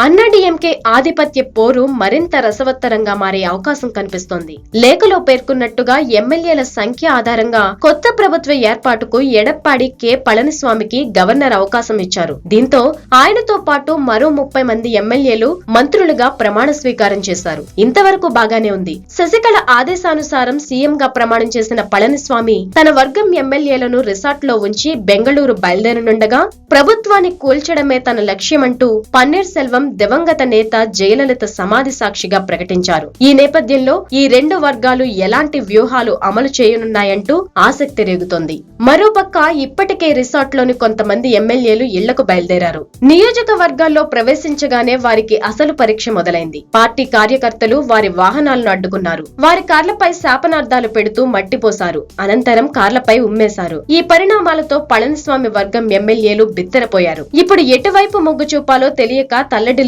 అన్నాడీఎంకే ఆధిపత్య పోరు మరింత రసవత్తరంగా మారే అవకాశం కనిపిస్తోంది. లేఖలో పేర్కొన్నట్టుగా ఎమ్మెల్యేల సంఖ్య ఆధారంగా కొత్త ప్రభుత్వ ఏర్పాటుకు ఎడప్పాడి కె పళనిస్వామికి గవర్నర్ అవకాశం ఇచ్చారు. దీంతో ఆయనతో పాటు మరో 30 మంది ఎమ్మెల్యేలు మంత్రులుగా ప్రమాణ స్వీకారం చేశారు. ఇంతవరకు బాగానే ఉంది. శశికళ ఆదేశానుసారం సీఎం గా ప్రమాణం చేసిన పళనిస్వామి తన వర్గం ఎమ్మెల్యేలను రిసార్ట్ లో ఉంచి బెంగళూరు బయలుదేరనుండగా ప్రభుత్వాన్ని కూల్చడమే తన లక్ష్యమంటూ పన్నీర్ సెల్వం దివంగత నేత జయలలిత సమాధి సాక్షిగా ప్రకటించారు. ఈ నేపథ్యంలో ఈ రెండు వర్గాలు ఎలాంటి వ్యూహాలు అమలు చేయనున్నాయంటూ ఆసక్తి రేగుతోంది. మరోపక్క ఇప్పటికే రిసార్ట్ లోని కొంతమంది ఎమ్మెల్యేలు ఇళ్లకు బయలుదేరారు. నియోజకవర్గాల్లో ప్రవేశించగానే వారికి అసలు పరీక్ష మొదలైంది. పార్టీ కార్యకర్తలు వారి వాహనాలను అడ్డుకున్నారు. వారి కార్లపై శాపనార్థాలు పెడుతూ మట్టిపోశారు. అనంతరం కార్లపై ఉమ్మేశారు. ఈ పరిణామాలతో పళనిస్వామి వర్గం ఎమ్మెల్యేలు బిత్తరపోయారు. ఇప్పుడు ఎటువైపు మొగ్గు చూపాలో తెలియక తల్లడిల్లిపోతున్నారు.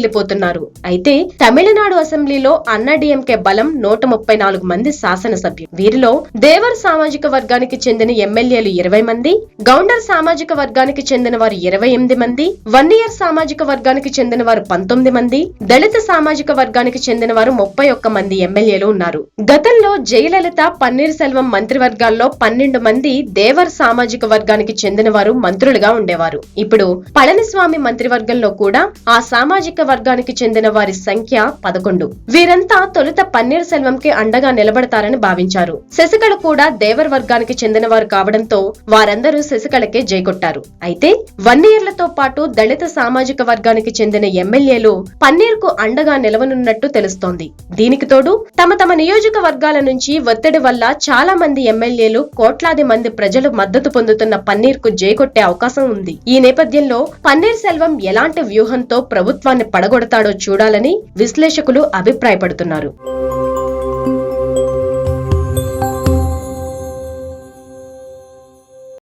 అయితే తమిళనాడు అసెంబ్లీలో అన్నాడీఎంకే బలం 134 మంది శాసనసభ్యులు. వీరిలో దేవర్ సామాజిక వర్గానికి చెందిన ఎమ్మెల్యేలు 20 మంది, గౌండర్ సామాజిక వర్గానికి చెందిన వారు 28 మంది, వన్నియర్ సామాజిక వర్గానికి చెందిన వారు 19 మంది, దళిత సామాజిక వర్గానికి చెందిన వారు 31 మంది ఎమ్మెల్యేలు ఉన్నారు. గతంలో జయలలిత, పన్నీర్ సెల్వం మంత్రివర్గాల్లో 12 మంది దేవర్ సామాజిక వర్గానికి చెందిన వారు మంత్రులుగా ఉండేవారు. ఇప్పుడు పళనిస్వామి మంత్రివర్గంలో కూడా ఆ సామాజిక వర్గానికి చెందిన వారి సంఖ్య 11. వీరంతా తొలుత పన్నీర్ సెల్వంకి అండగా నిలబడతారని భావించారు. శశికళ కూడా దేవర్ వర్గానికి చెందిన వారు కావడంతో వారందరూ శశికళకే జైకొట్టారు. అయితే వన్నియర్లతో పాటు దళిత సామాజిక వర్గానికి చెందిన ఎమ్మెల్యేలు పన్నీర్ కు అండగా నిలవనున్నట్టు తెలుస్తోంది. దీనికి తోడు తమ నియోజకవర్గాల నుంచి ఒత్తిడి వల్ల చాలా మంది ఎమ్మెల్యేలు, కోట్లాది మంది ప్రజలు మద్దతు పొందుతున్న పన్నీర్ కు జైకొట్టే అవకాశం ఉంది. ఈ నేపథ్యంలో పన్నీర్ సెల్వం ఎలాంటి వ్యూహంతో ప్రభుత్వాన్ని పడగొడతాడో చూడాలని విశ్లేషకులు అభిప్రాయపడుతున్నారు.